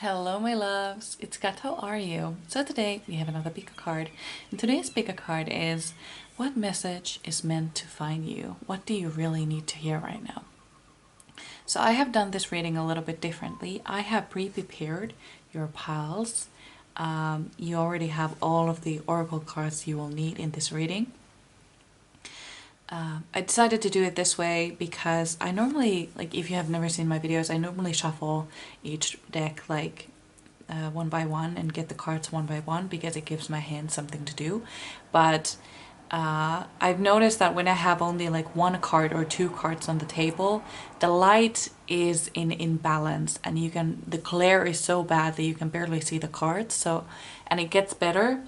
Hello my loves, it's Kat, how are you? So today we have another pick a card, and today's pick a card is what message is meant to find you? What do you really need to hear right now? So I have done this reading a little bit differently. I have pre-prepared your piles. You already have all of the oracle cards you will need in this reading. I decided to do it this way because I normally, like if you have never seen my videos, I normally shuffle each deck like one by one and get the cards one by one because it gives my hand something to do. But I've noticed that when I have only like one card or two cards on the table, the light is in imbalance and the glare is so bad that you can barely see the cards. So, and it gets better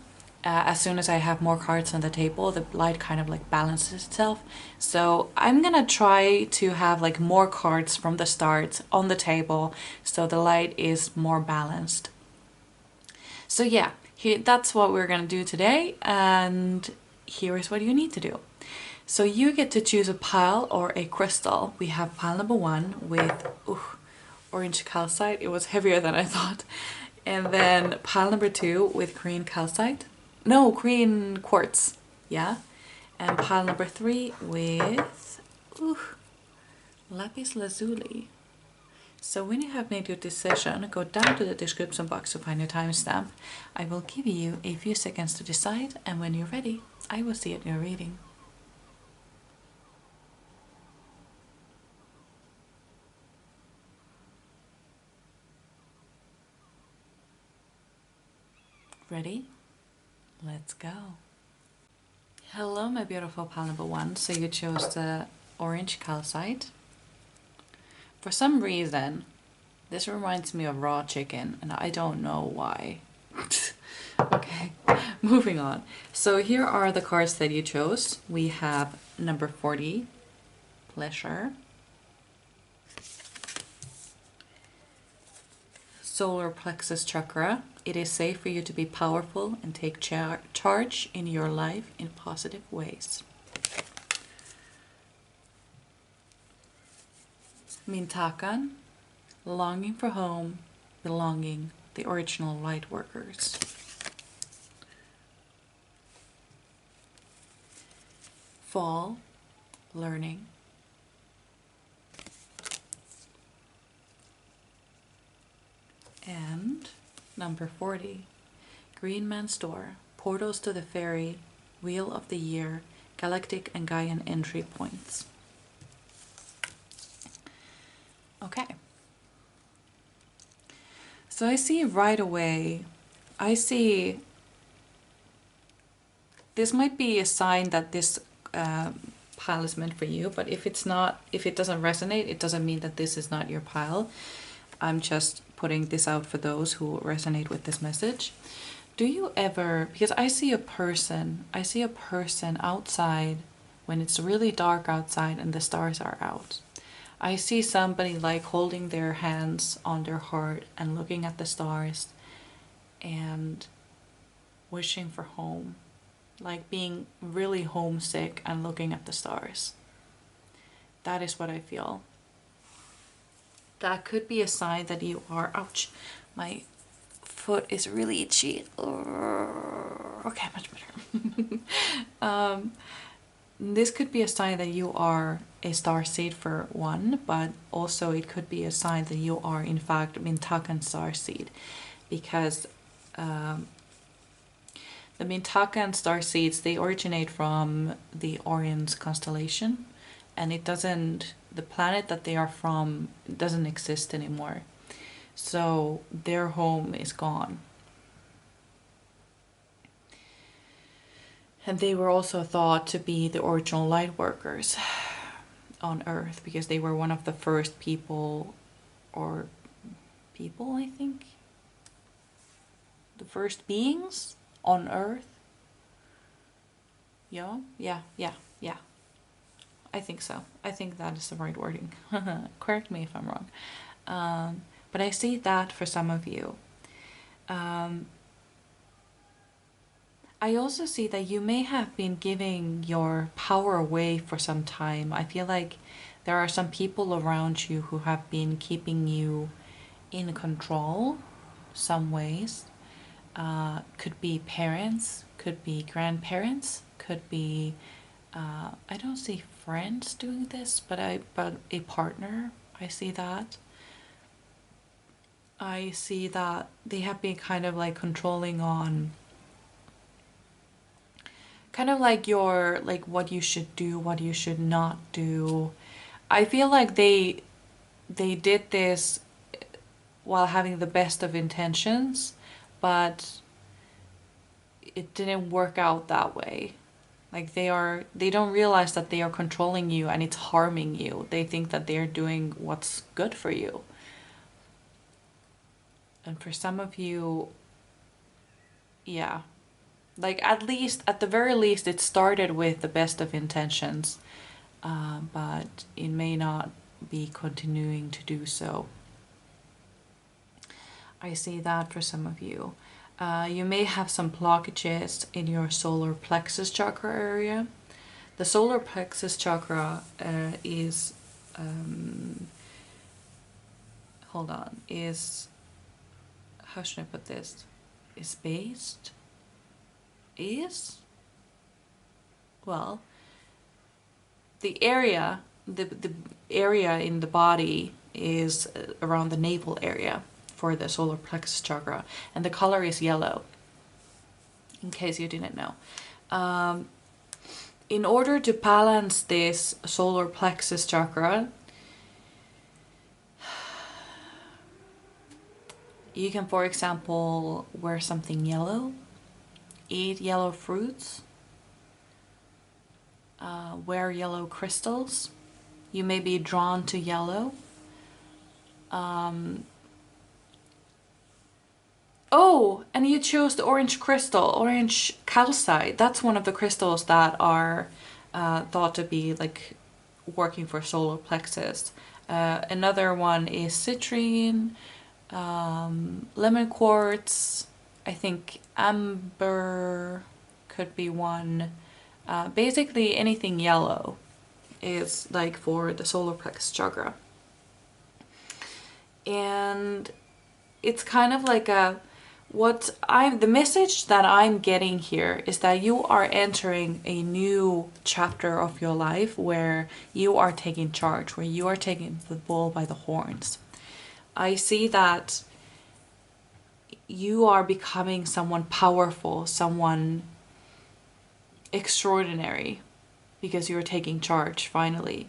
as soon as I have more cards on the table, the light kind of like balances itself. So I'm gonna try to have like more cards from the start on the table so the light is more balanced. So yeah, that's what we're gonna do today, and here is what you need to do. So you get to choose a pile or a crystal. We have pile number one with orange calcite. It was heavier than I thought. And then pile number two with green calcite. No, green quartz, yeah. And pile number three with lapis lazuli. So when you have made your decision, go down to the description box to find your timestamp. I will give you a few seconds to decide, and when you're ready, I will see it in your reading. Ready? Let's go. Hello, my beautiful pile number one. So you chose the orange calcite. For some reason, this reminds me of raw chicken, and I don't know why. Okay, moving on. So here are the cards that you chose. We have number 40, pleasure. Solar plexus chakra. It is safe for you to be powerful and take charge in your life in positive ways. Mintakan, longing for home, belonging, the original light workers. Fall, learning. And number 40, Green Man's Door, portals to the Faery, Wheel of the Year, galactic and Gaian entry points. Okay. So I see right away, this might be a sign that this pile is meant for you, but if it doesn't resonate, it doesn't mean that this is not your pile. I'm just putting this out for those who resonate with this message. Do you ever, because I see a person outside when it's really dark outside and the stars are out. I see somebody like holding their hands on their heart and looking at the stars and wishing for home, like being really homesick and looking at the stars. That is what I feel. That could be a sign that you are, ouch, my foot is really itchy. Okay, much better. This could be a sign that you are a starseed for one, but also it could be a sign that you are in fact Mintakan starseed, because the Mintakan starseeds, they originate from the Orion's constellation, and the planet that they are from doesn't exist anymore. So their home is gone. And they were also thought to be the original light workers on Earth because they were one of the first people, I think? The first beings on Earth? Yeah. I think so. I think that is the right wording. Correct me if I'm wrong. But I see that for some of you. I also see that you may have been giving your power away for some time. I feel like there are some people around you who have been keeping you in control some ways. Could be parents, could be grandparents, could be I don't see friends doing this, but a partner, I see that. I see that they have been kind of like controlling on kind of like your, like what you should do, what you should not do. I feel like they did this while having the best of intentions, but it didn't work out that way. Like they don't realize that they are controlling you and it's harming you. They think that they're doing what's good for you. And for some of you, yeah, like at the very least, it started with the best of intentions, but it may not be continuing to do so. I see that for some of you. You may have some blockages in your solar plexus chakra area. The solar plexus chakra is, hold on, is, how should I put this? Is based? Is? Well, the area in the body is around the navel area for the solar plexus chakra, and the color is yellow, in case you didn't know. In order to balance this solar plexus chakra, you can, for example, wear something yellow, eat yellow fruits, wear yellow crystals. You may be drawn to yellow. Oh, and you chose the orange crystal, orange calcite. That's one of the crystals that are thought to be like working for solar plexus. Another one is citrine, lemon quartz, I think amber could be one. Basically anything yellow is like for the solar plexus chakra. And it's kind of like the message that I'm getting here is that you are entering a new chapter of your life where you are taking charge, where you are taking the bull by the horns. I see that you are becoming someone powerful, someone extraordinary, because you're taking charge finally.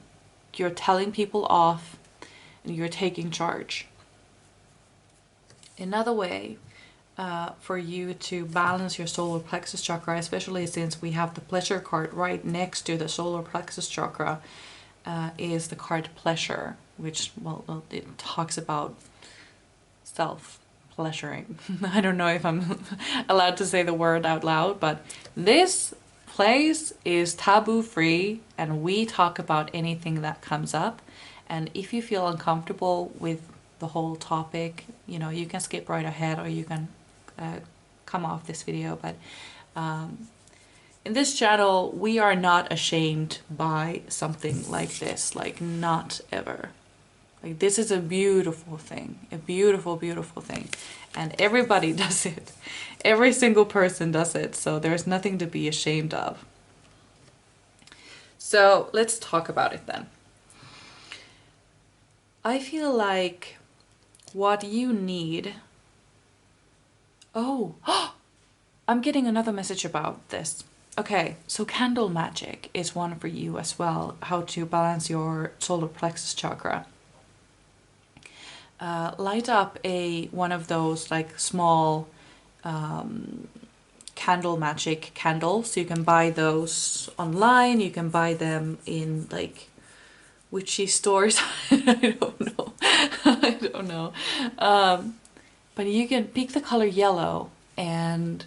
You're telling people off and you're taking charge. Another way for you to balance your solar plexus chakra, especially since we have the pleasure card right next to the solar plexus chakra, is the card pleasure, which, well, it talks about self-pleasuring. I don't know if I'm allowed to say the word out loud, but this place is taboo free and we talk about anything that comes up. And if you feel uncomfortable with the whole topic, you know, you can skip right ahead or you can come off this video. But in this channel, we are not ashamed by something like this, like not ever. Like this is a beautiful thing, a beautiful, beautiful thing. And everybody does it. Every single person does it. So there's nothing to be ashamed of. So let's talk about it then. I feel like what you need... Oh, I'm getting another message about this. Okay, so candle magic is one for you as well. How to balance your solar plexus chakra. Light up one of those like small candle magic candles. You can buy those online. You can buy them in like witchy stores. I don't know. I don't know. But you can pick the color yellow and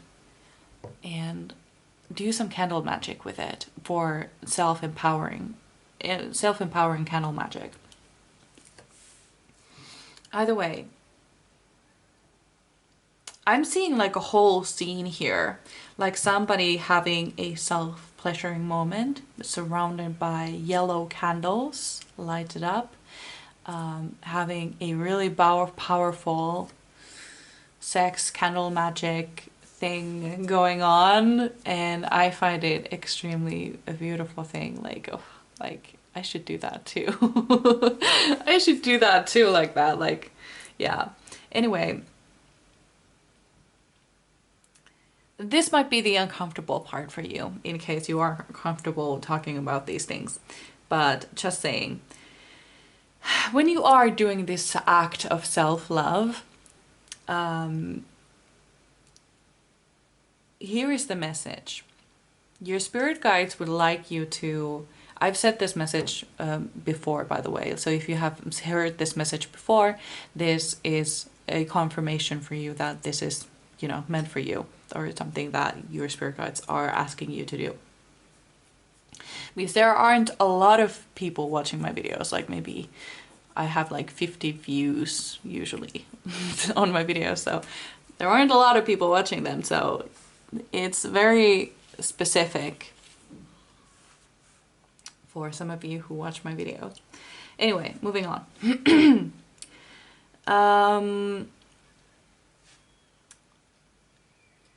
do some candle magic with it for self-empowering candle magic. Either way, I'm seeing like a whole scene here, like somebody having a self-pleasuring moment surrounded by yellow candles lighted up, having a really powerful sex candle magic thing going on, and I find it extremely a beautiful thing. Like, oh, like I should do that too. I should do that too, like that. Like, yeah. Anyway, this might be the uncomfortable part for you, in case you are comfortable talking about these things. But just saying, when you are doing this act of self-love, here is the message. Your spirit guides would like you to... I've said this message before, by the way. So if you have heard this message before, this is a confirmation for you that this is, you know, meant for you, or something that your spirit guides are asking you to do. Because there aren't a lot of people watching my videos. Like, maybe I have like 50 views usually on my videos, so there aren't a lot of people watching them, so it's very specific for some of you who watch my videos. Anyway, moving on.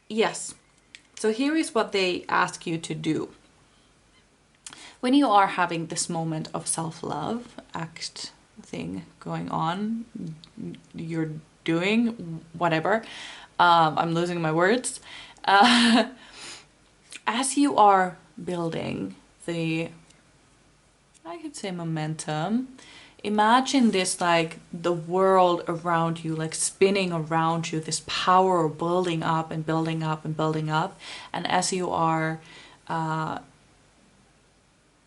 Yes, so here is what they ask you to do. When you are having this moment of self-love act thing going on, you're doing whatever, I'm losing my words, as you are building the, I could say, momentum, imagine this, like the world around you, like spinning around you, this power building up and building up and building up. And as you are,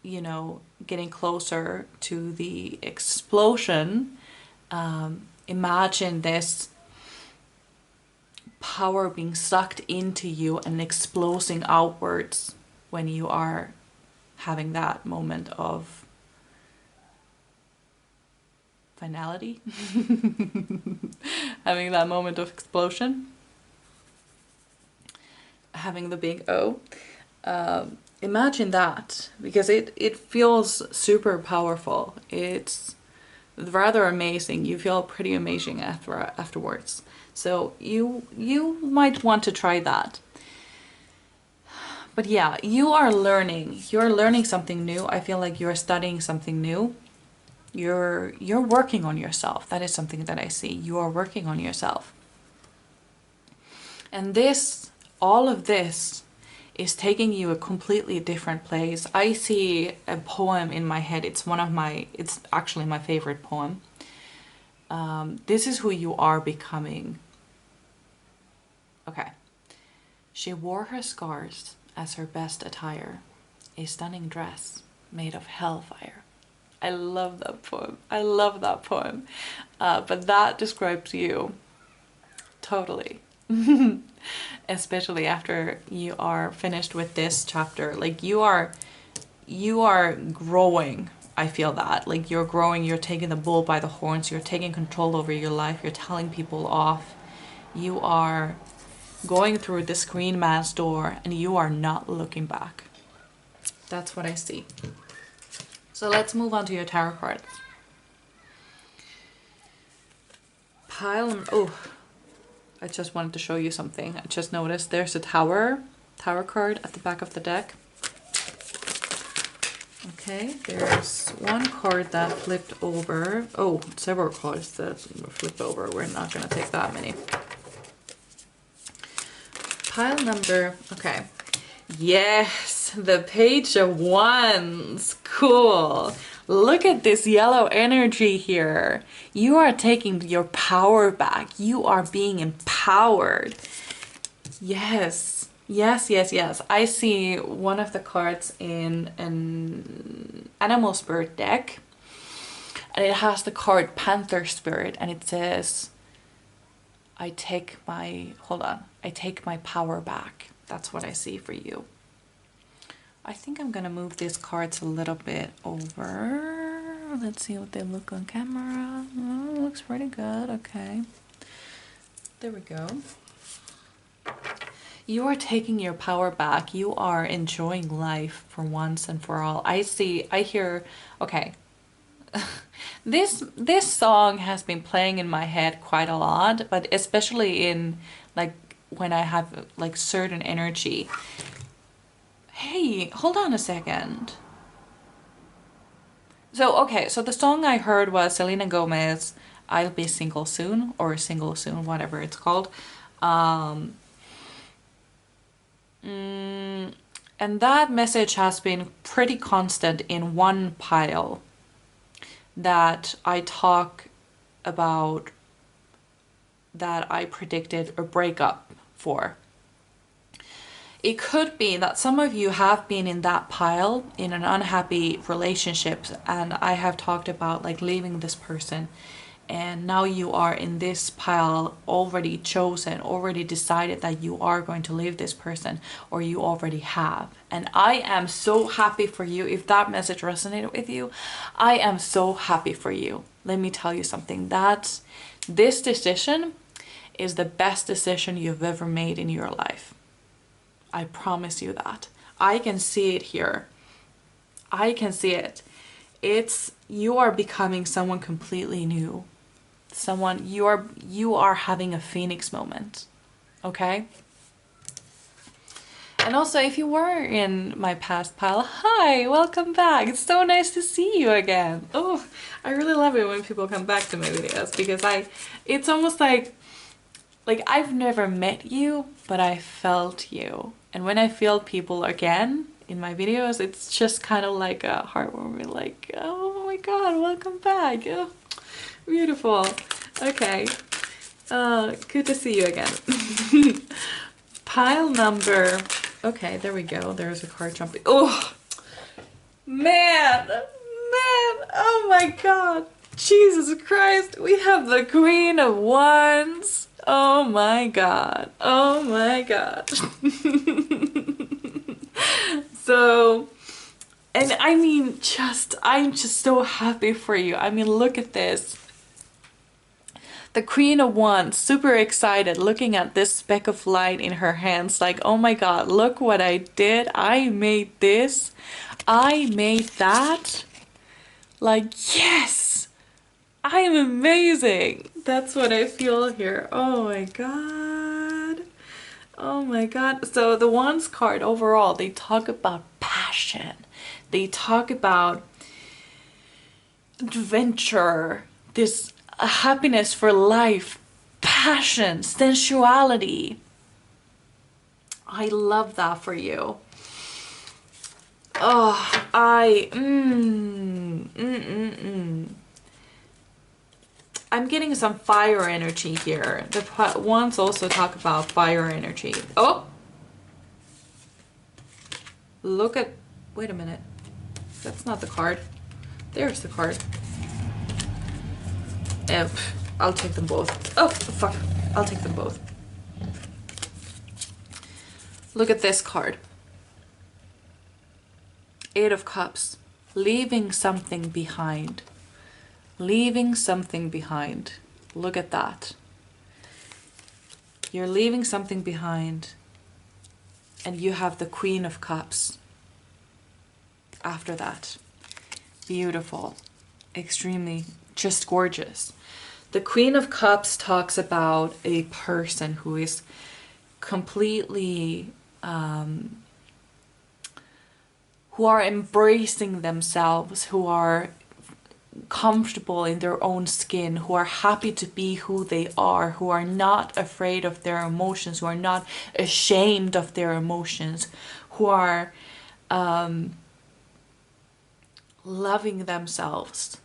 you know, getting closer to the explosion, imagine this power being sucked into you and exploding outwards when you are having that moment of finality. Having that moment of explosion. Having the big O. Imagine that, because it feels super powerful. It's rather amazing. You feel pretty amazing afterwards. So you might want to try that. But yeah, you're learning something new. I feel like you're studying something new. You're working on yourself. That is something that I see. You are working on yourself. And this, all of this, is taking you a completely different place. I see a poem in my head. It's actually my favorite poem. This is who you are becoming. Okay. She wore her scars as her best attire, a stunning dress made of hellfire. I love that poem. I love that poem. But that describes you totally. Especially after you are finished with this chapter. Like, you are growing. I feel that. Like, you're growing, you're taking the bull by the horns, you're taking control over your life, you're telling people off. You are going through this green man's door and you are not looking back. That's what I see. So let's move on to your tarot cards. Pyle, oh, I just wanted to show you something. I just noticed there's a tower card at the back of the deck. Okay, there's one card that flipped over. Oh, several cards that flipped over. We're not gonna take that many. Pile number, okay. Yes, the Page of Wands. Cool. Look at this yellow energy here. You are taking your power back. You are being empowered. Yes, yes, yes, yes. I see one of the cards in an animal spirit deck, and it has the card Panther Spirit, and it says, I take my power back. That's what I see for you. I think I'm gonna move these cards a little bit over. Let's see what they look on camera. Oh, looks pretty good. Okay. There we go. You are taking your power back. You are enjoying life for once and for all. I hear, okay. This song has been playing in my head quite a lot, but especially in like when I have like certain energy. Hey, hold on a second. So, okay, so the song I heard was Selena Gomez, I'll Be Single Soon, or Single Soon, whatever it's called. And that message has been pretty constant in one pile that I talk about, that I predicted a breakup for. It could be that some of you have been in that pile in an unhappy relationship, and I have talked about like leaving this person, and now you are in this pile, already chosen, already decided that you are going to leave this person, or you already have. And I am so happy for you. If that message resonated with you, I am so happy for you. Let me tell you something, that this decision is the best decision you've ever made in your life. I promise you that. I can see it here. I can see it. You are becoming someone completely new. Someone, you are having a phoenix moment. Okay? And also, if you were in my past pile, hi, welcome back. It's so nice to see you again. Oh, I really love it when people come back to my videos, because it's almost like I've never met you, but I felt you. And when I feel people again in my videos, it's just kind of like a heartwarming, like, oh my god, welcome back. Oh, beautiful. Okay. Good to see you again. Pile number... Okay, there we go. There's a card jumping. Oh, man. Oh my god. Jesus Christ. We have the Queen of Wands. Oh my god. Oh my god. So, and I mean, I'm just so happy for you. I mean, look at this. The Queen of Wands, super excited, looking at this speck of light in her hands, like, oh my god, look what I did. I made this. I made that. Like, yes! I am amazing. That's what I feel here. Oh my god. Oh my god. So the Wands card overall, they talk about passion. They talk about adventure, this happiness for life, passion, sensuality. I love that for you. Oh, I'm getting some fire energy here. The ones also talk about fire energy. Oh! Look at... Wait a minute. That's not the card. There's the card. I'll take them both. Oh, fuck. I'll take them both. Look at this card. 8 of Cups. Leaving something behind. Leaving something behind. Look at that. You're leaving something behind. And you have the Queen of Cups. After that. Beautiful. Extremely, just gorgeous. The Queen of Cups talks about a person who is completely... who are embracing themselves, who are comfortable in their own skin, who are happy to be who they are, who are not afraid of their emotions, who are not ashamed of their emotions, who are loving themselves,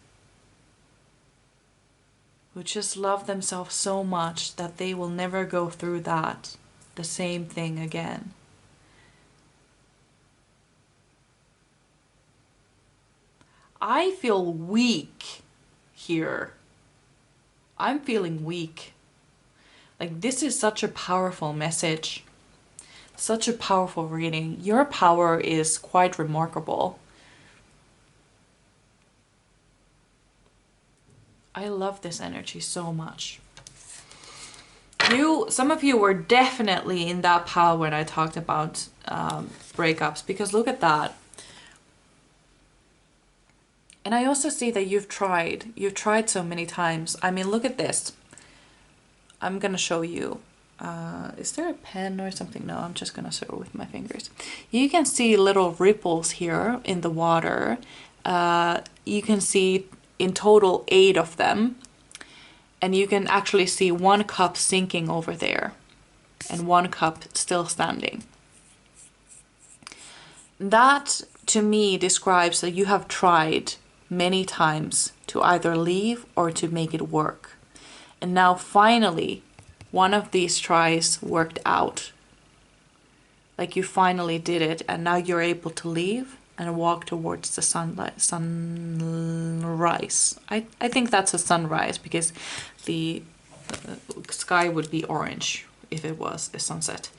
who just love themselves so much that they will never go through the same thing again. I feel weak here. I'm feeling weak. Like, this is such a powerful message. Such a powerful reading. Your power is quite remarkable. I love this energy so much. Some of you were definitely in that pile when I talked about breakups, because look at that. And I also see that you've tried so many times. I mean, look at this. I'm gonna show you. Is there a pen or something? No, I'm just gonna sew with my fingers. You can see little ripples here in the water. You can see in total 8 of them. And you can actually see 1 cup sinking over there and 1 cup still standing. That to me describes that you have tried many times to either leave or to make it work. And now finally, one of these tries worked out. Like you finally did it, and now you're able to leave and walk towards the sunrise. I think that's a sunrise because the sky would be orange if it was a sunset.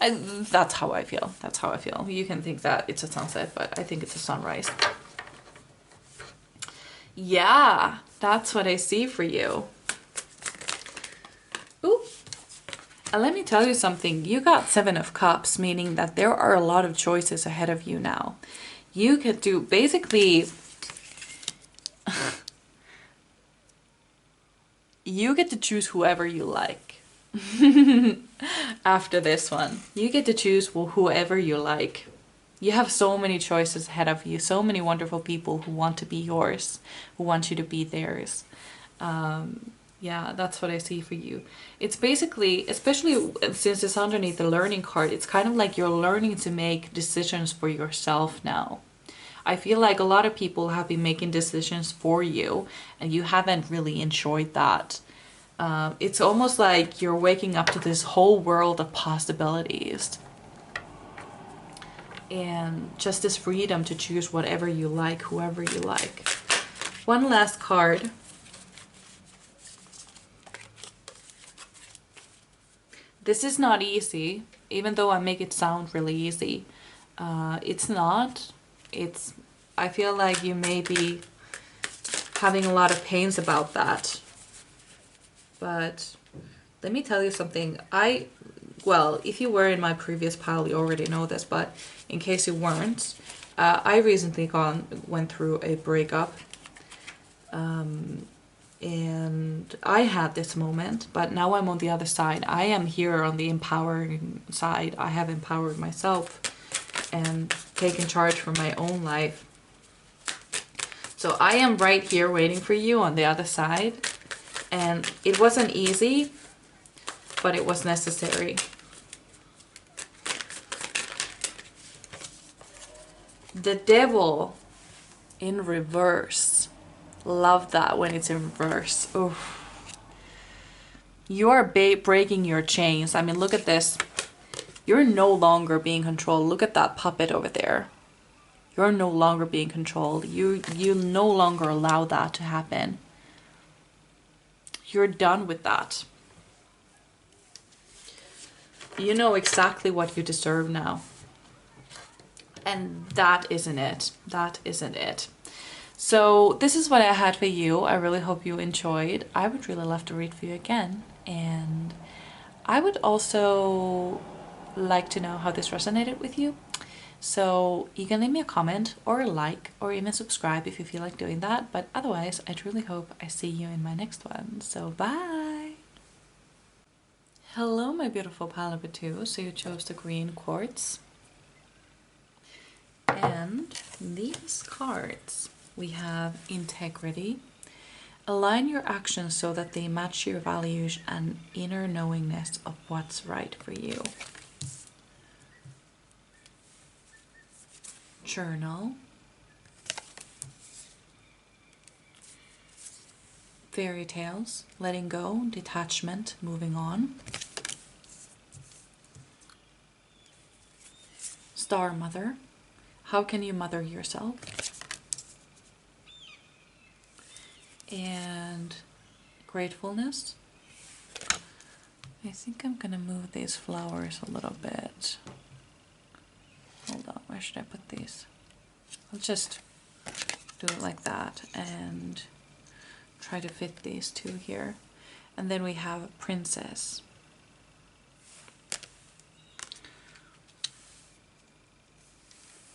That's how I feel. That's how I feel. You can think that it's a sunset, but I think it's a sunrise. Yeah, that's what I see for you. Ooh. And let me tell you something. You got 7 of Cups, meaning that there are a lot of choices ahead of you now. You could do basically... you get to choose whoever you like. After this one, you get to choose whoever you like. You have so many choices ahead of you, so many wonderful people who want to be yours, who want you to be theirs. Yeah, that's what I see for you. It's basically, especially since it's underneath the learning card, it's kind of like you're learning to make decisions for yourself now. I feel like a lot of people have been making decisions for you and you haven't really enjoyed that. It's almost like you're waking up to this whole world of possibilities. And just this freedom to choose whatever you like, whoever you like. One last card. This is not easy, even though I make it sound really easy. It's not. I feel like you may be having a lot of pains about that. But let me tell you something. Well, if you were in my previous pile, you already know this, but in case you weren't, I recently went through a breakup. And I had this moment, but now I'm on the other side. I am here on the empowering side. I have empowered myself and taken charge for my own life. So I am right here waiting for you on the other side. And it wasn't easy, but it was necessary. The Devil in reverse. Love that when it's in reverse. Oof. You are breaking your chains. I mean, look at this. You're no longer being controlled. Look at that puppet over there. You're no longer being controlled. You no longer allow that to happen. You're done with that. You know exactly what you deserve now. And that isn't it. That isn't it. So this is what I had for you. I really hope you enjoyed. I would really love to read for you again. And I would also like to know how this resonated with you. So you can leave me a comment or a like or even subscribe if you feel like doing that. But otherwise, I truly hope I see you in my next one. So bye! Hello, my beautiful pile number 2. So you chose the green quartz. And these cards. We have integrity. Align your actions so that they match your values and inner knowingness of what's right for you. Journal. Fairy tales. Letting go, detachment, moving on. Star Mother. How can you mother yourself? And gratefulness. I think I'm gonna move these flowers a little bit. Hold on, where should I put these? I'll just do it like that and try to fit these 2 here. And then we have a princess.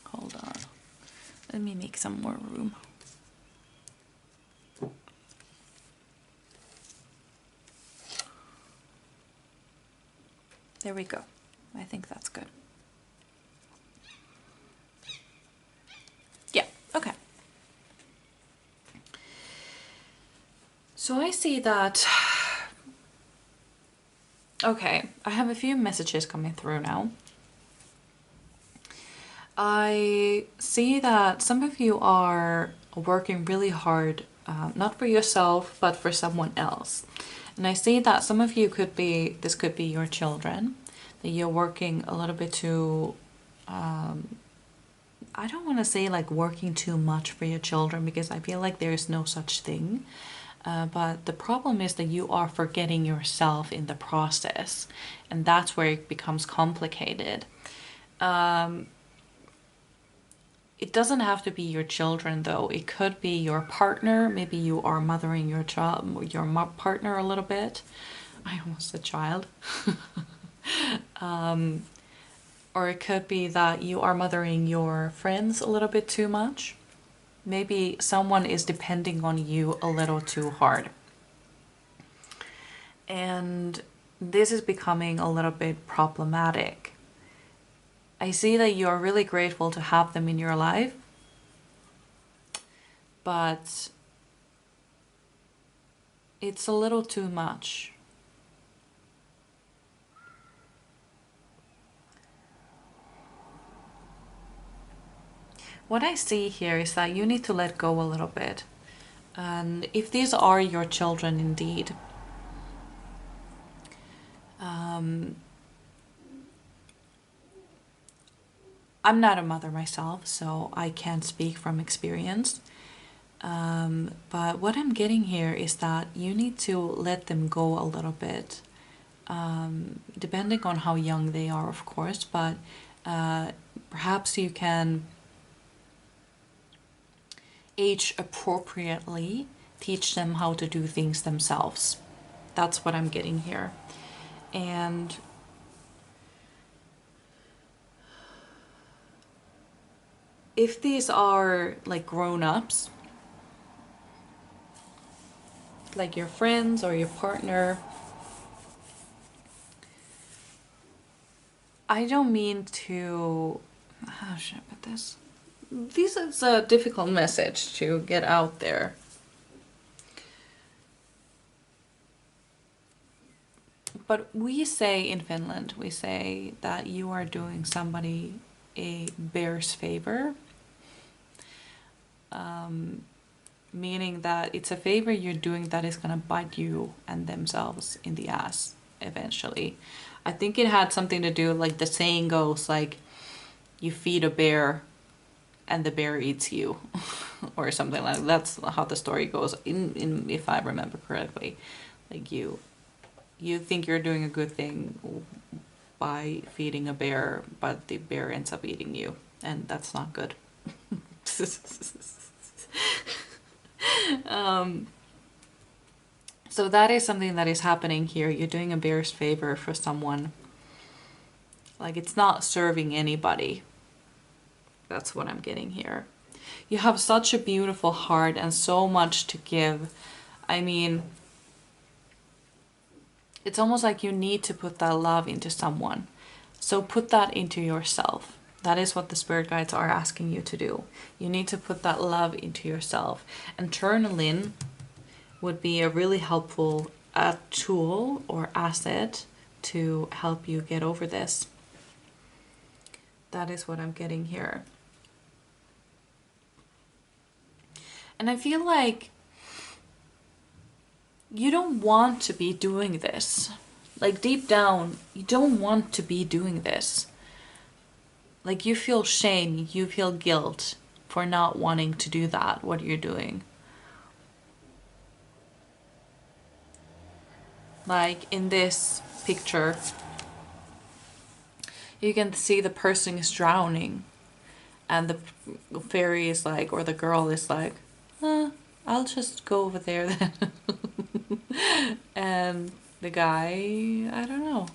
Hold on. Let me make some more room. There we go. I think that's good. Yeah, okay. So I see that, okay, I have a few messages coming through now. I see that some of you are working really hard, not for yourself, but for someone else. And I see that some of you could be, this could be your children, that you're working a little bit too, I don't want to say like working too much for your children, because I feel like there is no such thing. But the problem is that you are forgetting yourself in the process, and that's where it becomes complicated. It doesn't have to be your children though. It could be your partner. Maybe you are mothering your child, your partner a little bit. I almost said child. Or it could be that you are mothering your friends a little bit too much. Maybe someone is depending on you a little too hard. And this is becoming a little bit problematic. I see that you are really grateful to have them in your life, but it's a little too much. What I see here is that you need to let go a little bit. And if these are your children indeed, I'm not a mother myself, so I can't speak from experience. But what I'm getting here is that you need to let them go a little bit, depending on how young they are, of course, but perhaps you can age appropriately teach them how to do things themselves. That's what I'm getting here. And if these are like grown-ups, like your friends or your partner, I don't mean to, how should I put this? This is a difficult message to get out there. But we say in Finland, we say that you are doing somebody a bear's favor. Meaning that it's a favor you're doing that is going to bite you and themselves in the ass eventually. I think it had something to do, like the saying goes, like you feed a bear and the bear eats you or something like that. That's how the story goes, in if I remember correctly. Like you think you're doing a good thing by feeding a bear, but the bear ends up eating you, and that's not good. So that is something that is happening here. You're doing a bear's favor for someone. Like it's not serving anybody. That's what I'm getting here. You have such a beautiful heart and so much to give. I mean, it's almost like you need to put that love into someone. So put that into yourself. That is what the spirit guides are asking you to do. You need to put that love into yourself. And journaling would be a really helpful tool or asset to help you get over this. That is what I'm getting here. And I feel like you don't want to be doing this. Like deep down, you don't want to be doing this. Like you feel shame, you feel guilt for not wanting to do that, what you're doing. Like in this picture, you can see the person is drowning and the fairy is like, or the girl is like, I'll just go over there then. And the guy, I don't know,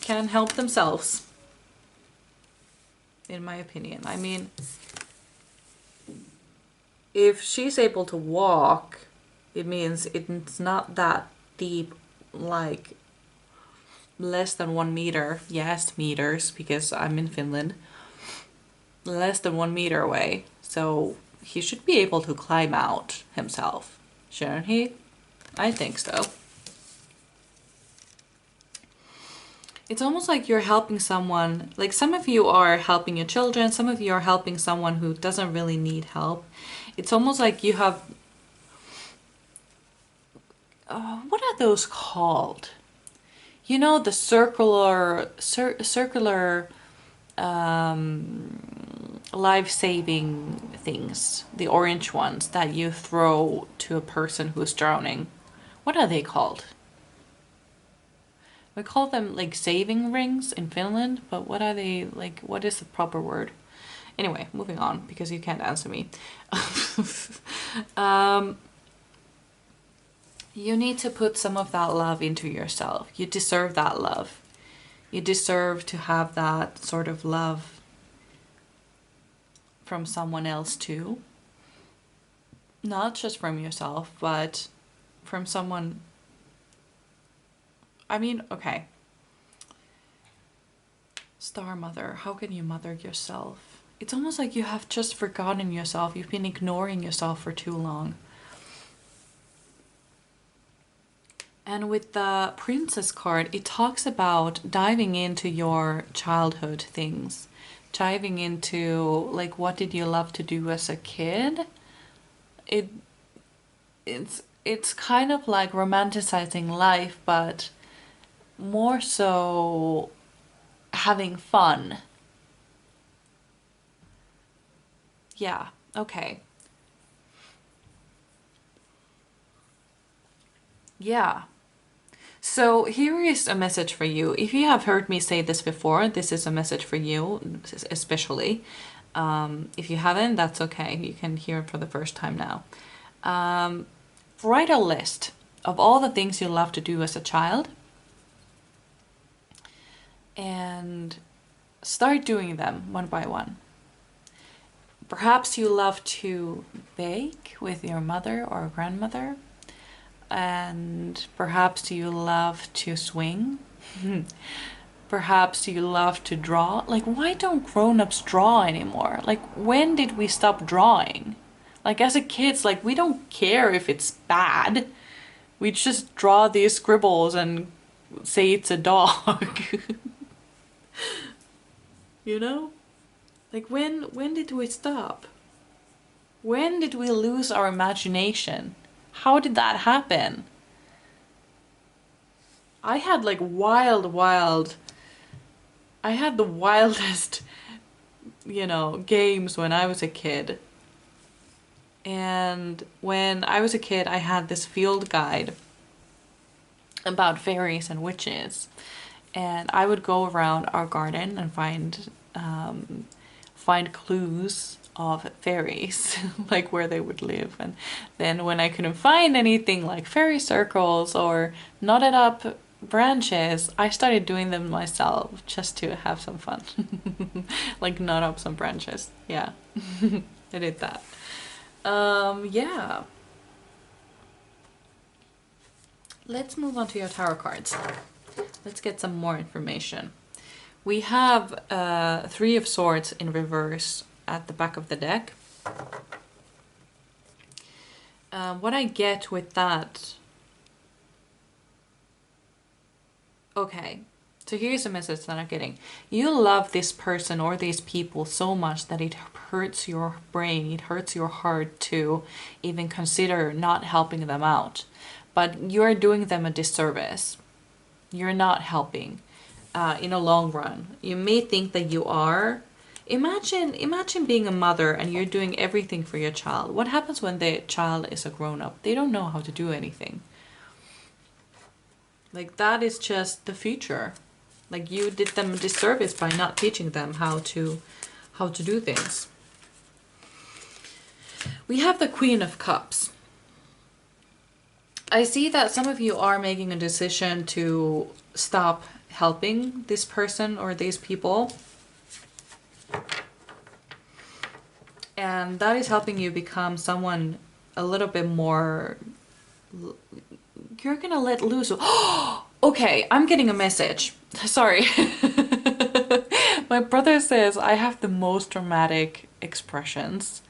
can't help themselves, in my opinion. I mean, if she's able to walk, it means it's not that deep, like less than 1 meter. Yes, meters, because I'm in Finland. Less than 1 meter away. So he should be able to climb out himself, shouldn't he? I think so. It's almost like you're helping someone, like some of you are helping your children, some of you are helping someone who doesn't really need help. It's almost like you have, what are those called? You know, the circular life-saving things, the orange ones that you throw to a person who's drowning. What are they called? We call them like saving rings in Finland, but what are they, like, what is the proper word? Anyway, moving on, because you can't answer me. You need to put some of that love into yourself. You deserve that love. You deserve to have that sort of love from someone else too. Not just from yourself, but from someone. I mean, okay. Star mother, how can you mother yourself? It's almost like you have just forgotten yourself. You've been ignoring yourself for too long. And with the princess card, it talks about diving into your childhood things. Diving into, like, what did you love to do as a kid? It's kind of like romanticizing life, but more so having fun. Yeah, okay. Yeah. So here is a message for you. If you have heard me say this before, this is a message for you, especially. If you haven't, that's okay. You can hear it for the first time now. Write a list of all the things you love to do as a child and start doing them one by one. Perhaps you love to bake with your mother or grandmother, and perhaps you love to swing. Perhaps you love to draw. Like, why don't grown-ups draw anymore? Like, when did we stop drawing? Like, as a kids, like, we don't care if it's bad. We just draw these scribbles and say it's a dog. You know? Like, when did we stop? When did we lose our imagination? How did that happen? I had like I had the wildest, you know, games when I was a kid. And when I was a kid, I had this field guide about fairies and witches. And I would go around our garden and find clues of fairies, like where they would live. And then when I couldn't find anything like fairy circles or knotted up branches, I started doing them myself just to have some fun. Like knot up some branches. Yeah. I did that. Yeah. Let's move on to your tarot cards. Let's get some more information. We have Three of Swords in reverse at the back of the deck. What I get with that... Okay, so here's a message that I'm getting. You love this person or these people so much that it hurts your brain, it hurts your heart to even consider not helping them out. But you're doing them a disservice. You're not helping in a long run. You may think that you are. Imagine being a mother and you're doing everything for your child. What happens when the child is a grown-up? They don't know how to do anything. Like, that is just the future. Like, you did them a disservice by not teaching them how to do things. We have the Queen of Cups. I see that some of you are making a decision to stop helping this person or these people. And that is helping you become someone a little bit more... You're gonna let loose. Okay, I'm getting a message. Sorry. My brother says I have the most dramatic expressions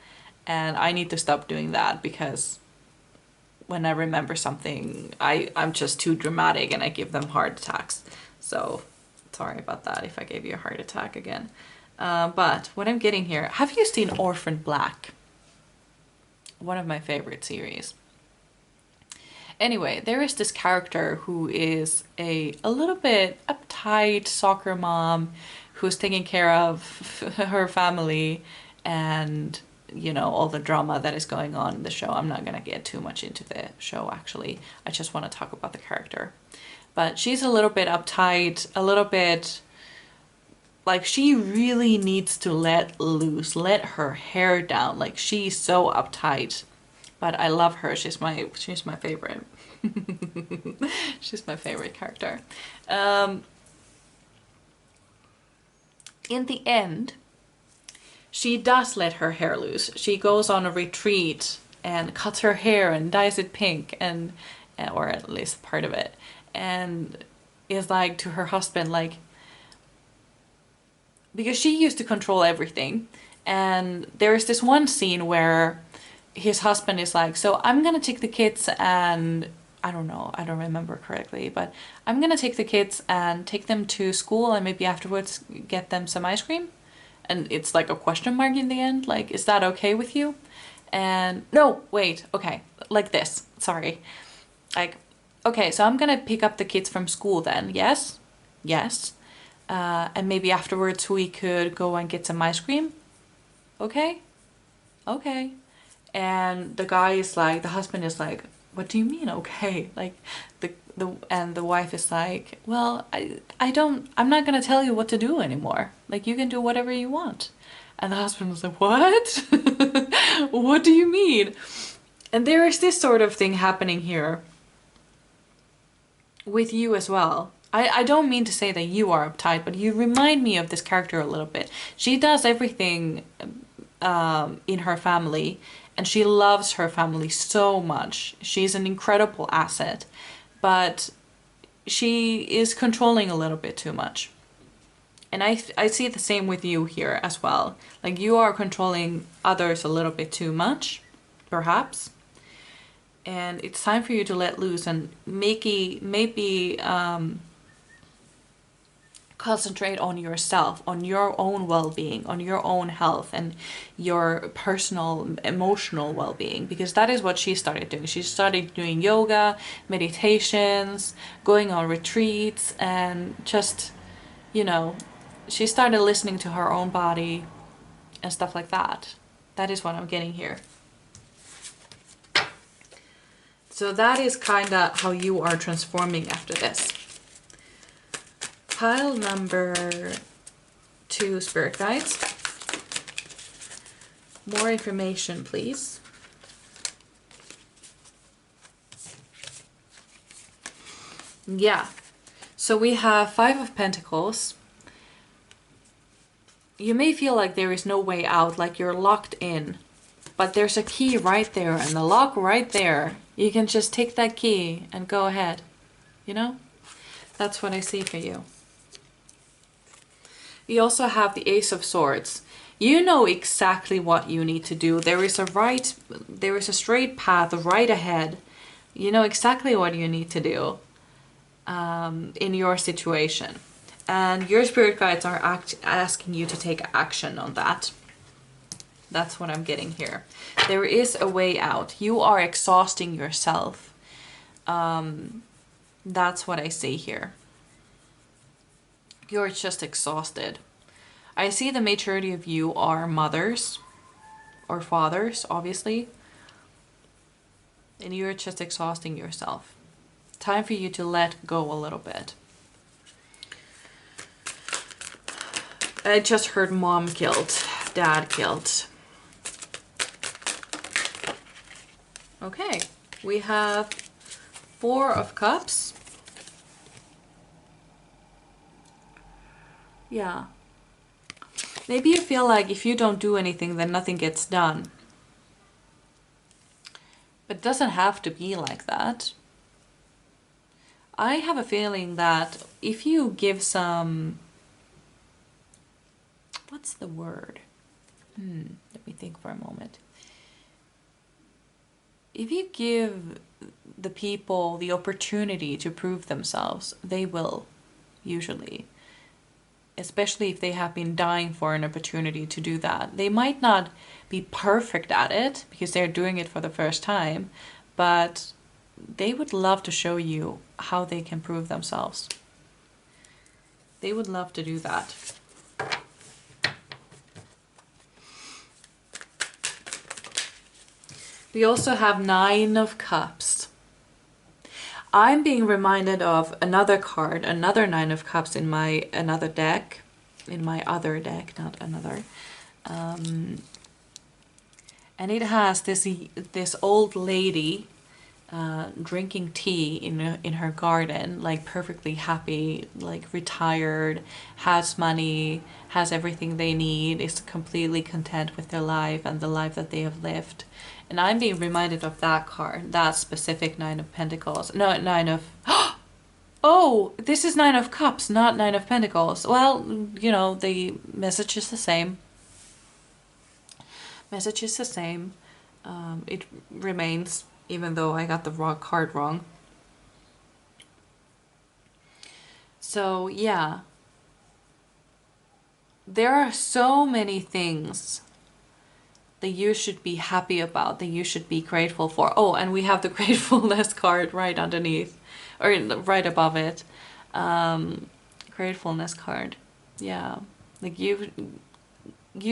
and I need to stop doing that because when I remember something, I'm just too dramatic and I give them heart attacks. So sorry about that if I gave you a heart attack again. But what I'm getting here, have you seen Orphan Black? One of my favorite series. Anyway, there is this character who is a little bit uptight soccer mom who's taking care of her family and, you know, all the drama that is going on in the show. I'm not going to get too much into the show, actually. I just want to talk about the character. But she's a little bit uptight, a little bit like she really needs to let loose, let her hair down. Like she's so uptight. But I love her. She's my favorite. She's my favorite character. In the end, she does let her hair loose. She goes on a retreat and cuts her hair and dyes it pink, and or at least part of it, and is like to her husband, like, because she used to control everything, and there is this one scene where his husband is like, so I'm gonna take the kids and I don't know, I don't remember correctly, but I'm gonna take the kids and take them to school and maybe afterwards get them some ice cream. And it's like a question mark in the end, like, is that okay with you? And no, wait, okay, like this, sorry. Like, okay, so I'm gonna pick up the kids from school then, yes? Yes. And maybe afterwards we could go and get some ice cream? Okay? Okay. And the guy is like, the husband is like, what do you mean okay? Like the wife is like, well, I'm not gonna tell you what to do anymore. Like you can do whatever you want. And the husband was like, what? What do you mean? And there is this sort of thing happening here with you as well. I don't mean to say that you are uptight, but you remind me of this character a little bit. She does everything in her family, and she loves her family so much. She's an incredible asset, but she is controlling a little bit too much. And I see the same with you here as well. Like you are controlling others a little bit too much, perhaps. And it's time for you to let loose and maybe concentrate on yourself, on your own well-being, on your own health and your personal emotional well-being, because that is what she started doing. She started doing yoga, meditations, going on retreats, and just, you know, she started listening to her own body and stuff like that. That is what I'm getting here. So that is kind of how you are transforming after this. Pile number 2, Spirit Guides. More information, please. Yeah. So we have 5 of Pentacles. You may feel like there is no way out, like you're locked in. But there's a key right there and the lock right there. You can just take that key and go ahead. You know? That's what I see for you. We also have the Ace of Swords. You know exactly what you need to do. There is a straight path right ahead. You know exactly what you need to do in your situation. And your spirit guides are asking you to take action on that. That's what I'm getting here. There is a way out. You are exhausting yourself. That's what I see here. You're just exhausted. I see the majority of you are mothers or fathers, obviously. And you're just exhausting yourself. Time for you to let go a little bit. I just heard mom killed, dad killed. Okay, we have 4 of Cups. Yeah. Maybe you feel like if you don't do anything, then nothing gets done. But it doesn't have to be like that. I have a feeling that if you give some, what's the word? Let me think for a moment. If you give the people the opportunity to prove themselves, they will, usually. Especially if they have been dying for an opportunity to do that. They might not be perfect at it because they're doing it for the first time, but they would love to show you how they can prove themselves. They would love to do that. We also have 9 of Cups. I'm being reminded of another card, another 9 of Cups in my other deck, not another. And it has this old lady drinking tea in her garden, like perfectly happy, like retired, has money, has everything they need, is completely content with their life and the life that they have lived. And I'm being reminded of that card, that specific 9 of Pentacles. No, 9 of... Oh, this is 9 of Cups, not 9 of Pentacles. Well, you know, the message is the same. Message is the same. It remains, even though I got the wrong card wrong. So, yeah. There are so many things that you should be happy about, that you should be grateful for. Oh, and we have the gratefulness card right underneath, or right above it. Gratefulness card. Yeah. Like you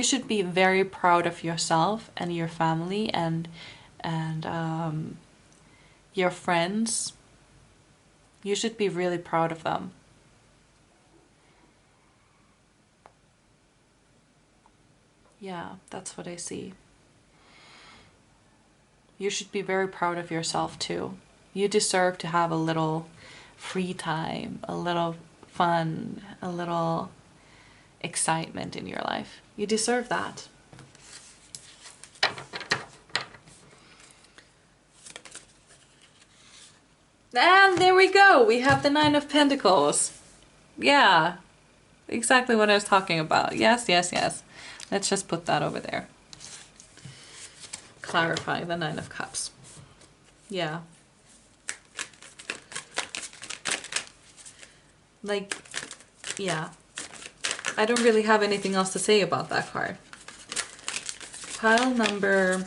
should be very proud of yourself and your family and your friends. You should be really proud of them. Yeah, that's what I see. You should be very proud of yourself too. You deserve to have a little free time, a little fun, a little excitement in your life. You deserve that. And there we go. We have the 9 of Pentacles. Yeah, exactly what I was talking about. Yes, yes, yes. Let's just put that over there. Clarify the 9 of Cups. Yeah. Like, yeah. I don't really have anything else to say about that card. Pile number...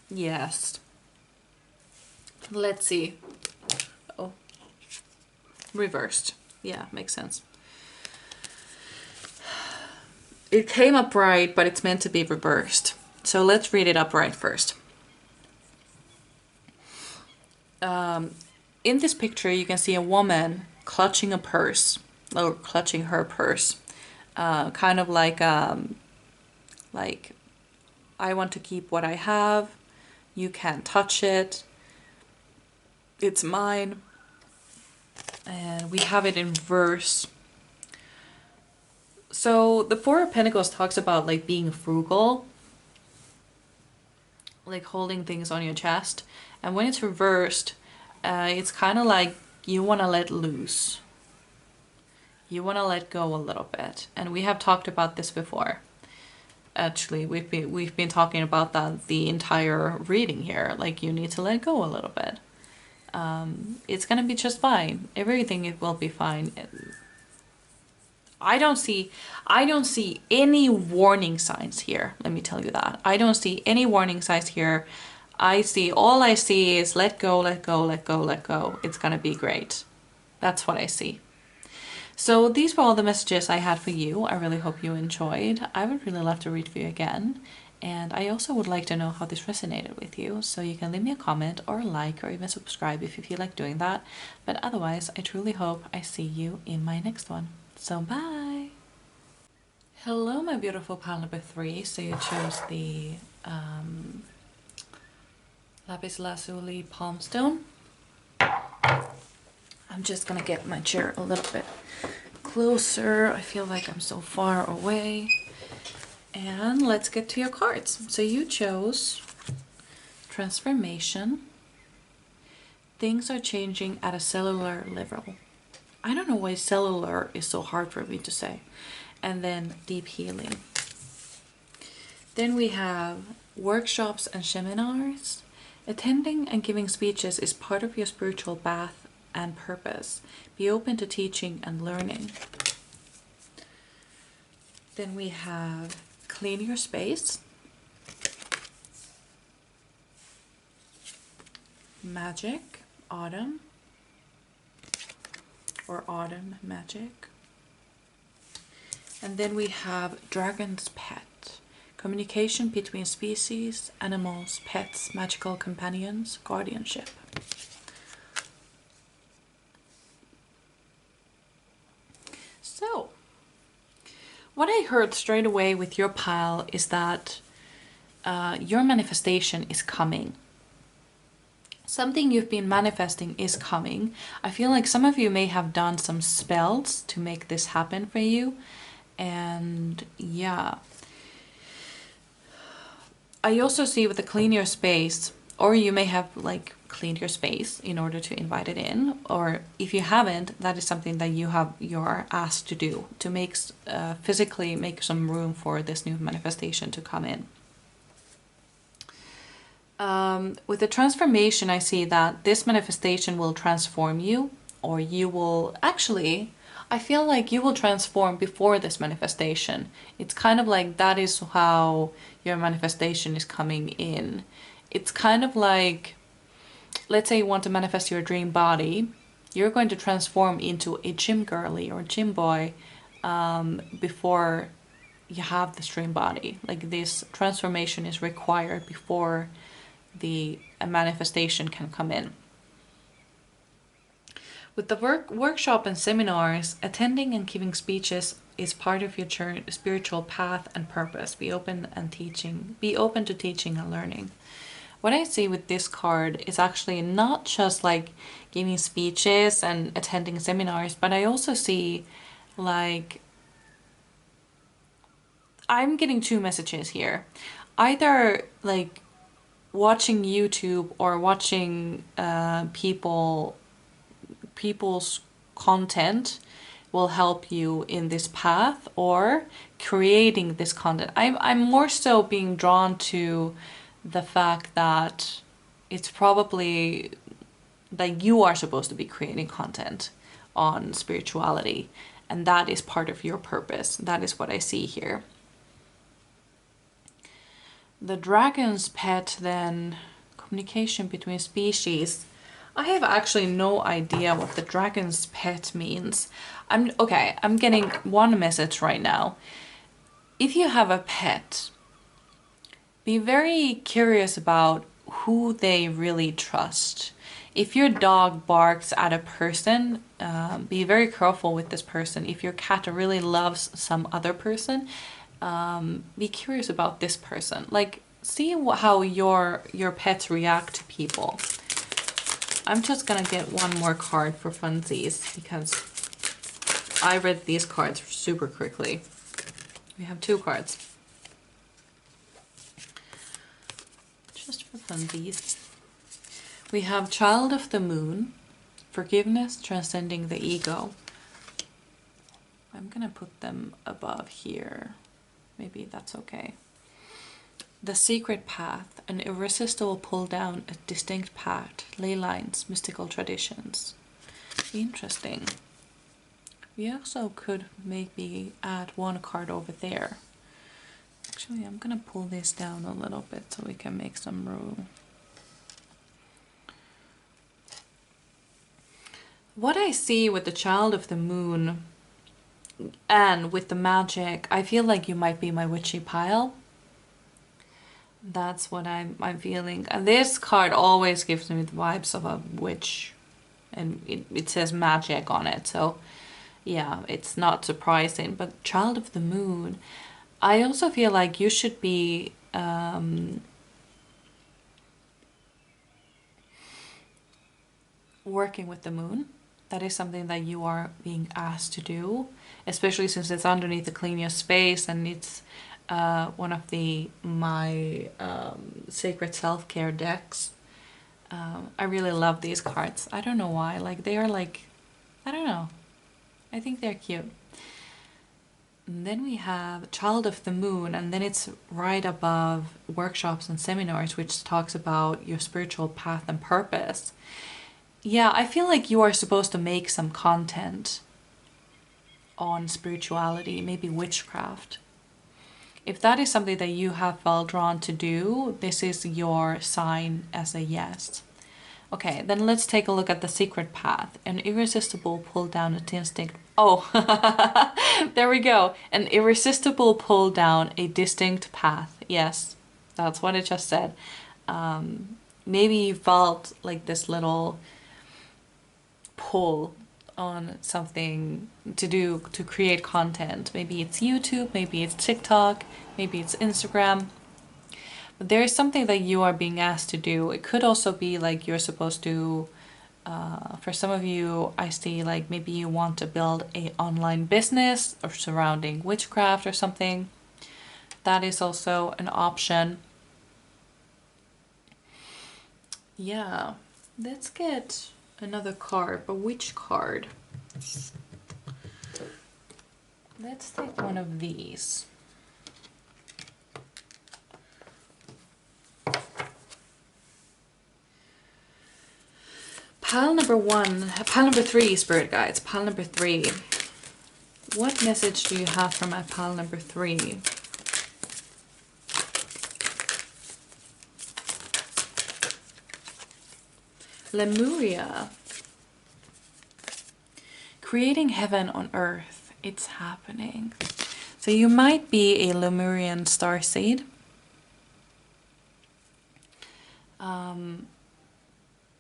Yes. Let's see. Oh. Reversed. Yeah, makes sense. It came upright, but it's meant to be reversed. So let's read it upright first. In this picture, you can see a woman clutching a purse, or clutching her purse. Kind of like, I want to keep what I have. You can't touch it. It's mine. And we have it in verse. So the 4 of Pentacles talks about like being frugal, like holding things on your chest. And when it's reversed, it's kind of like you want to let loose. You want to let go a little bit. And we have talked about this before. Actually, we've been talking about that the entire reading here. Like you need to let go a little bit. It's gonna be just fine. Everything will be fine. I don't see any warning signs here. Let me tell you that. I don't see any warning signs here. All I see is let go, let go, let go, let go. It's gonna be great. That's what I see. So these were all the messages I had for you. I really hope you enjoyed. I would really love to read for you again. And I also would like to know how this resonated with you. So you can leave me a comment or a like or even subscribe if you feel like doing that. But otherwise, I truly hope I see you in my next one. So bye! Hello, my beautiful pile number 3. So you chose the Lapis Lazuli Palm Stone. I'm just gonna get my chair a little bit closer. I feel like I'm so far away. And let's get to your cards. So you chose transformation. Things are changing at a cellular level. I don't know why cellular is so hard for me to say. And then deep healing. Then we have workshops and seminars. Attending and giving speeches is part of your spiritual path and purpose. Be open to teaching and learning. Then we have clean your space. Magic, autumn, or autumn magic. And then we have dragon's pet. Communication between species, animals, pets, magical companions, guardianship. So, what I heard straight away with your pile is that your manifestation is coming. Something you've been manifesting is coming. I feel like some of you may have done some spells to make this happen for you. And yeah. I also see with the clean your space, or you may have like cleaned your space in order to invite it in. Or if you haven't, that is something that you're asked to do, to make physically make some room for this new manifestation to come in. With the transformation, I see that this manifestation will transform you, or you will actually, I feel like you will transform before this manifestation. It's kind of like that is how your manifestation is coming in. It's kind of like, let's say you want to manifest your dream body, you're going to transform into a gym girly or gym boy before you have this dream body. Like this transformation is required before the manifestation can come in. With the workshop and seminars, attending and giving speeches is part of your spiritual path and purpose. Be open to teaching and learning. What I see with this card is actually not just like giving speeches and attending seminars, but I also see like, I'm getting two messages here. Either like watching YouTube or watching people's content will help you in this path, or creating this content. I'm more so being drawn to the fact that it's probably that you are supposed to be creating content on spirituality, and that is part of your purpose. That is what I see here. The dragon's pet, then, communication between species. I have actually no idea what the dragon's pet means. I'm getting one message right now. If you have a pet, be very curious about who they really trust. If your dog barks at a person, be very careful with this person. If your cat really loves some other person, be curious about this person. Like, see how your pets react to people. I'm just gonna get one more card for funsies because I read these cards super quickly. We have two cards. Just for funsies. We have Child of the Moon, forgiveness, transcending the ego. I'm gonna put them above here. Maybe that's okay. The secret path, an irresistible pull down a distinct path, ley lines, mystical traditions. Interesting. We also could maybe add one card over there. Actually, I'm gonna pull this down a little bit so we can make some room. What I see with the Child of the Moon and with the magic, I feel like you might be my witchy Pyle. That's what I'm feeling. And this card always gives me the vibes of a witch. And it says magic on it. So yeah, it's not surprising. But Child of the Moon, I also feel like you should be working with the moon. That is something that you are being asked to do, especially since it's underneath the clean your space and it's one of my sacred self-care decks. I really love these cards. I don't know why. Like, they are like, I don't know. I think they're cute. And then we have Child of the Moon, and then it's right above workshops and seminars, which talks about your spiritual path and purpose. Yeah, I feel like you are supposed to make some content on spirituality, maybe witchcraft. If that is something that you have felt drawn to do, this is your sign as a yes. Okay, then let's take a look at the secret path. An irresistible pull down a instinct. Oh, there we go. An irresistible pull down a distinct path. Yes, that's what it just said. Maybe you felt like this little pull on something to do, to create content. Maybe it's YouTube, maybe it's TikTok, maybe it's Instagram. But there is something that you are being asked to do. It could also be like you're supposed to, for some of you, I see like maybe you want to build an online business or surrounding witchcraft or something. That is also an option. Yeah, let's get another card, but which card? Let's take one of these. Pile number 3, Spirit Guides. Pile number 3. What message do you have for my pile number 3? Lemuria. Creating heaven on earth. It's happening. So you might be a Lemurian starseed.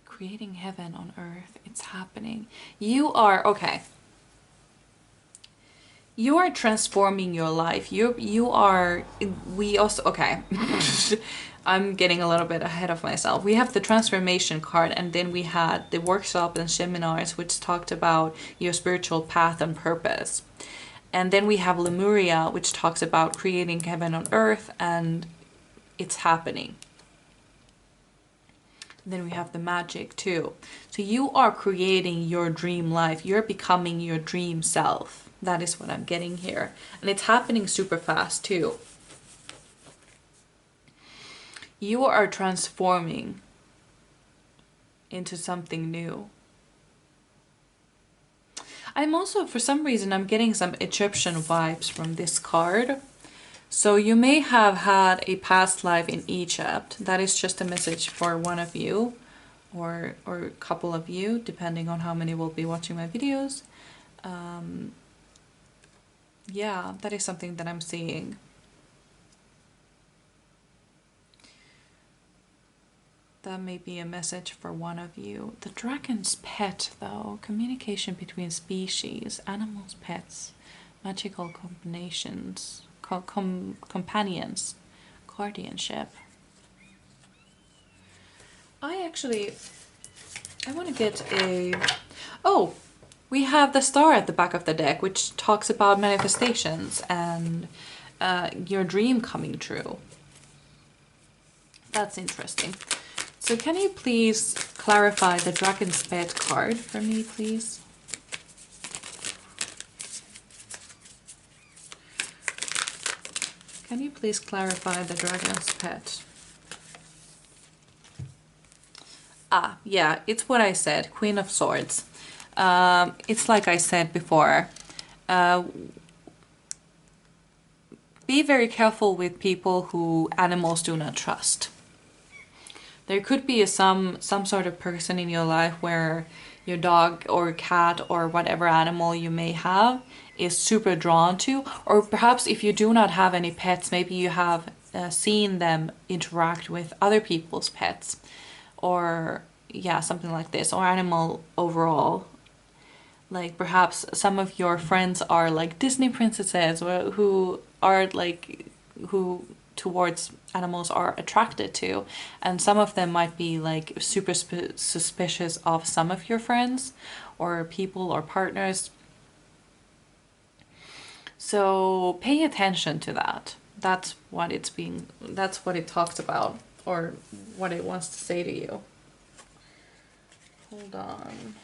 Creating heaven on earth. It's happening. You are, okay. You are transforming your life. You are, we also, okay. I'm getting a little bit ahead of myself. We have the transformation card, and then we had the workshop and seminars, which talked about your spiritual path and purpose. And then we have Lemuria, which talks about creating heaven on earth, and it's happening. Then we have the magic too. So you are creating your dream life. You're becoming your dream self. That is what I'm getting here. And it's happening super fast too. You are transforming into something new. I'm also, for some reason, I'm getting some Egyptian vibes from this card. So you may have had a past life in Egypt. That is just a message for one of you or a couple of you, depending on how many will be watching my videos. Yeah, that is something that I'm seeing. That may be a message for one of you. The dragon's pet, though. Communication between species, animals, pets, magical combinations. Companions, guardianship. I want to get a, oh, we have the star at the back of the deck, which talks about manifestations and your dream coming true. That's interesting. So can you please clarify the dragon's pet card for me, please? Can you please clarify the dragon's pet? Ah, yeah, it's what I said, Queen of Swords. It's like I said before. Be very careful with people who animals do not trust. There could be some sort of person in your life where your dog or cat or whatever animal you may have is super drawn to, or perhaps if you do not have any pets, maybe you have seen them interact with other people's pets, or yeah, something like this, or animal overall. Like perhaps some of your friends are like Disney princesses, or who are like, who towards animals are attracted to, and some of them might be like super suspicious of some of your friends or people or partners. So pay attention to that. that's what it talks about, or what it wants to say to you. Hold on.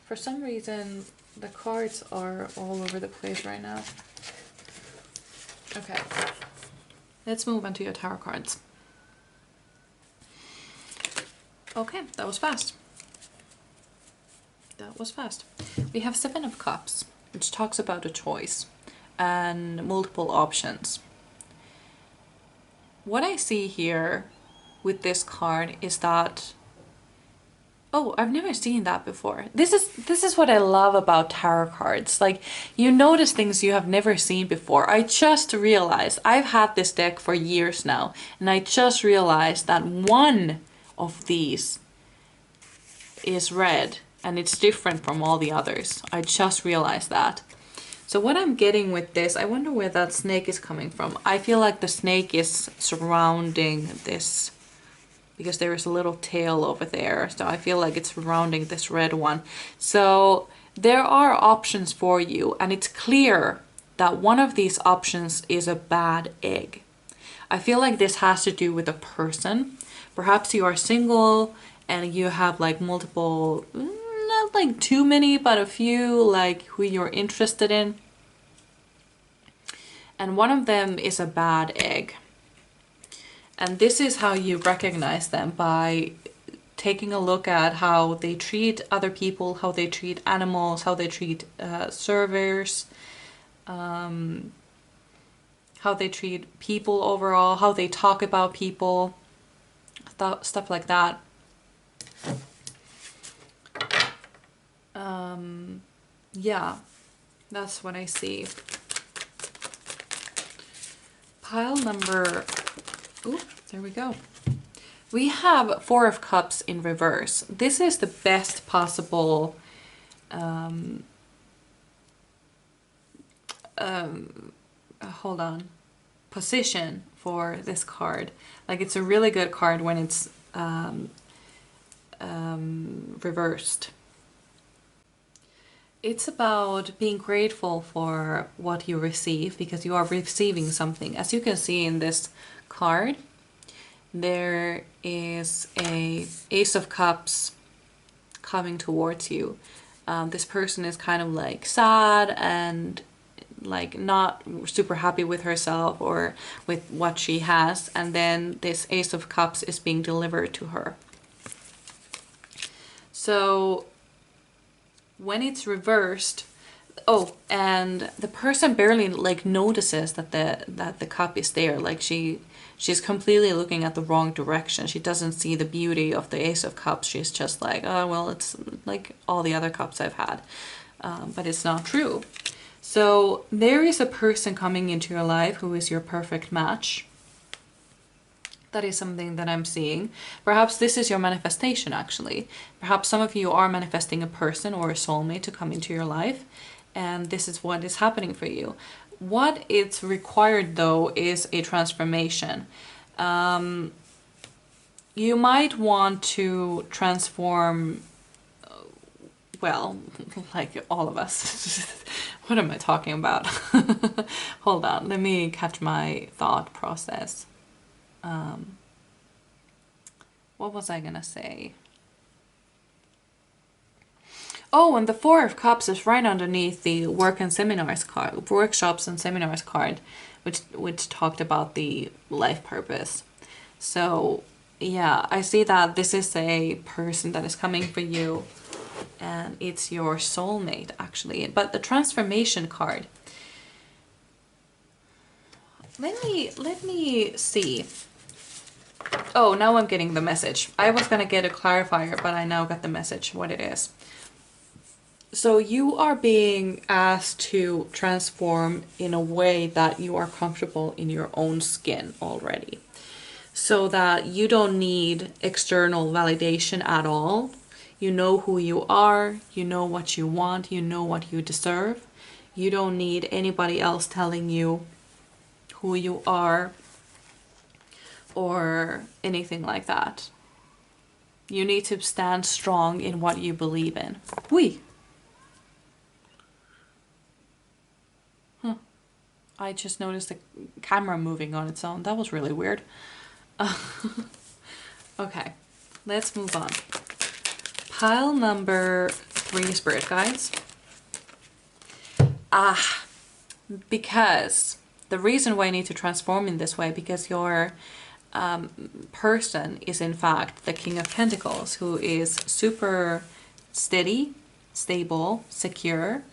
For some reason, the cards are all over the place right now. Okay, let's move on to your tarot cards. Okay, that was fast. That was fast. We have Seven of Cups, which talks about a choice and multiple options. What I see here with this card is that, oh, I've never seen that before. This is what I love about tarot cards. Like, you notice things you have never seen before. I just realized, I've had this deck for years now, and I just realized that one of these is red and it's different from all the others. I just realized that. So what I'm getting with this, I wonder where that snake is coming from. I feel like the snake is surrounding this, because there is a little tail over there. So I feel like it's surrounding this red one. So there are options for you, and it's clear that one of these options is a bad egg. I feel like this has to do with a person. Perhaps you are single and you have like multiple, not like too many, but a few like who you're interested in. And one of them is a bad egg. And this is how you recognize them, by taking a look at how they treat other people, how they treat animals, how they treat servers, how they treat people overall, how they talk about people, stuff like that. Yeah, that's what I see. Pile number, ooh, there we go. We have Four of Cups in reverse. This is the best possible hold on, position for this card. Like, it's a really good card when it's reversed. It's about being grateful for what you receive, because you are receiving something. As you can see in this card, there is a Ace of Cups coming towards you. This person is kind of like sad and like not super happy with herself or with what she has, and then this Ace of Cups is being delivered to her. So when it's reversed, oh, and the person barely like notices that the cup is there. Like, she's completely looking at the wrong direction. She doesn't see the beauty of the Ace of Cups. She's just like, oh well, it's like all the other cups I've had, but it's not true. So there is a person coming into your life who is your perfect match. That is something that I'm seeing. Perhaps this is your manifestation, actually. Perhaps some of you are manifesting a person or a soulmate to come into your life, and this is what is happening for you. What it's required, though, is a transformation. You might want to transform, well, like all of us. What am I talking about? Hold on, let me catch my thought process. What was I gonna say? Oh, and the Four of Cups is right underneath the work and seminars card, workshops and seminars card, which talked about the life purpose. So yeah, I see that this is a person that is coming for you, and it's your soulmate, actually. But the transformation card, let me see. Oh, now I'm getting the message. I was gonna get a clarifier, but I now got the message, what it is. So you are being asked to transform in a way that you are comfortable in your own skin already, so that you don't need external validation at all. You know who you are, you know what you want, you know what you deserve. You don't need anybody else telling you who you are or anything like that. You need to stand strong in what you believe in. I just noticed the camera moving on its own. That was really weird. Okay, let's move on. Pile number 3, spirit guides. Because the reason why I need to transform in this way, because your person is in fact the King of Pentacles, who is super steady, stable, secure,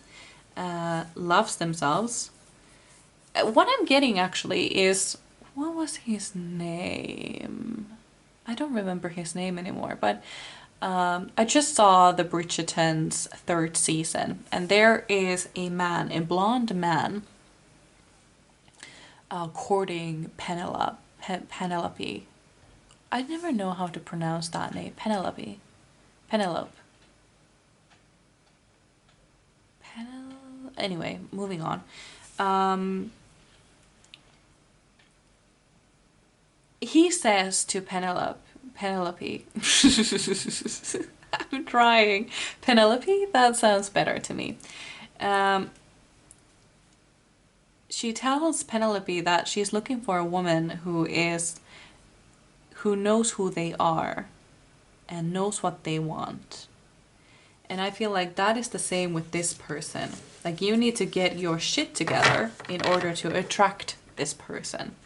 loves themselves. What I'm getting actually is, what was his name? I don't remember his name anymore, but I just saw the Bridgerton's 3rd season, and there is a man, a blonde man, courting Penelope. I never know how to pronounce that name. Penelope. Anyway, moving on. He says to Penelope, I'm trying. Penelope? That sounds better to me. She tells Penelope that she's looking for a woman who knows who they are and knows what they want. And I feel like that is the same with this person. Like, you need to get your shit together in order to attract this person.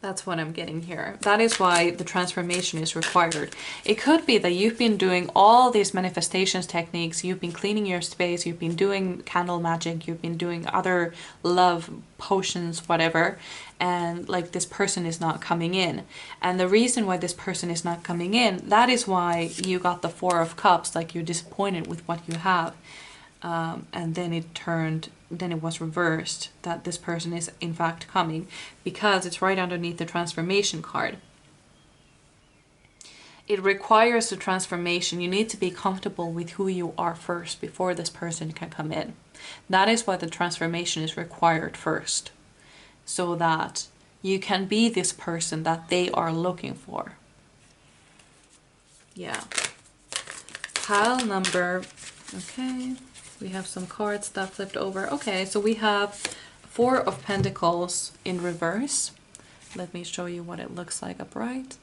That's what I'm getting here. That is why the transformation is required. It could be that you've been doing all these manifestations techniques, you've been cleaning your space, you've been doing candle magic, you've been doing other love potions, whatever, and like this person is not coming in. And the reason why this person is not coming in, that is why you got the 4 of Cups, like you're disappointed with what you have. And then it was reversed, that this person is in fact coming, because it's right underneath the transformation card. It requires the transformation. You need to be comfortable with who you are first before this person can come in. That is why the transformation is required first, so that you can be this person that they are looking for. Yeah. Pile number, okay. We have some cards that flipped over. Okay, so we have 4 of Pentacles in reverse. Let me show you what it looks like upright.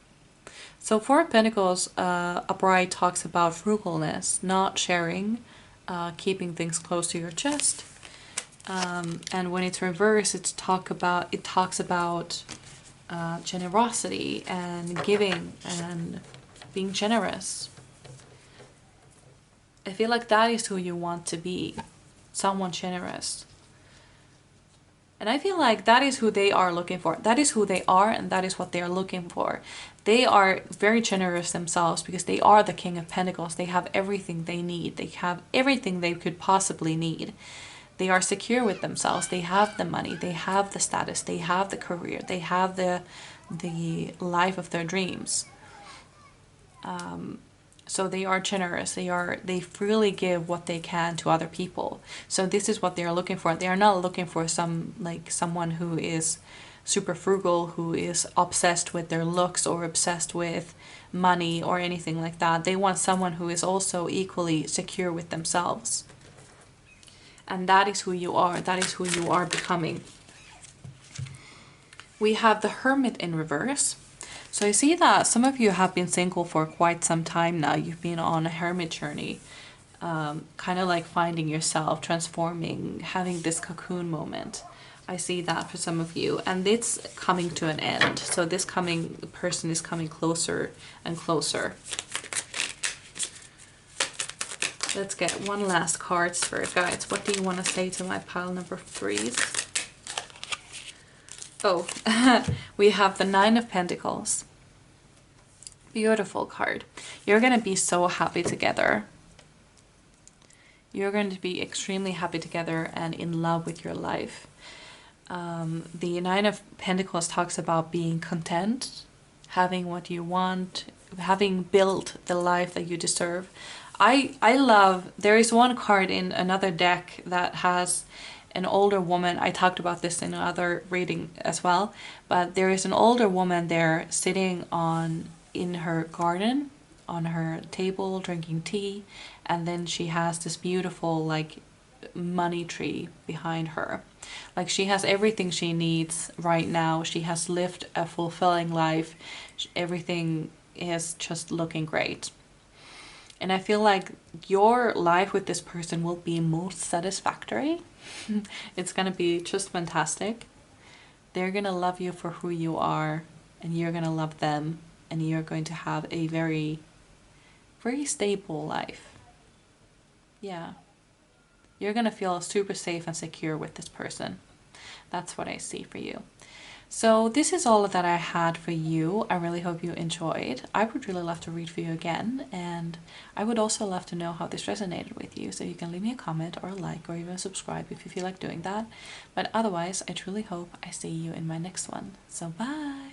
So 4 of Pentacles upright talks about frugalness, not sharing, keeping things close to your chest. And when it's reversed, it talks about generosity and giving and being generous. I feel like that is who you want to be, someone generous. And I feel like that is who they are looking for. That is who they are, and that is what they are looking for. They are very generous themselves because they are the King of Pentacles. They have everything they need. They have everything they could possibly need. They are secure with themselves. They have the money. They have the status. They have the career. They have the life of their dreams. So they are generous. They freely give what they can to other people. So this is what they are looking for. They are not looking for someone who is super frugal, who is obsessed with their looks or obsessed with money or anything like that. They want someone who is also equally secure with themselves. And that is who you are. That is who you are becoming. We have the Hermit in reverse. So I see that some of you have been single for quite some time now. You've been on a hermit journey, kind of like finding yourself, transforming, having this cocoon moment. I see that for some of you, and it's coming to an end. So this person is coming closer and closer. Let's get one last card, Spirit Guides. What do you want to say to my pile number 3s? Oh, we have the 9 of Pentacles. Beautiful card. You're going to be so happy together. You're going to be extremely happy together and in love with your life. The 9 of Pentacles talks about being content, having what you want, having built the life that you deserve. I love, there is one card in another deck that has an older woman. I talked about this in another reading as well, but there is an older woman there sitting in her garden, on her table, drinking tea, and then she has this beautiful like money tree behind her. Like she has everything she needs right now. She has lived a fulfilling life. Everything is just looking great. And I feel like your life with this person will be most satisfactory. It's gonna be just fantastic. They're gonna love you for who you are, and you're gonna love them, and you're going to have a very, very stable life. Yeah. You're gonna feel super safe and secure with this person. That's what I see for you. So this is all that I had for you. I really hope you enjoyed. I would really love to read for you again, and I would also love to know how this resonated with you. So you can leave me a comment or a like or even subscribe if you feel like doing that. But otherwise, I truly hope I see you in my next one. So bye!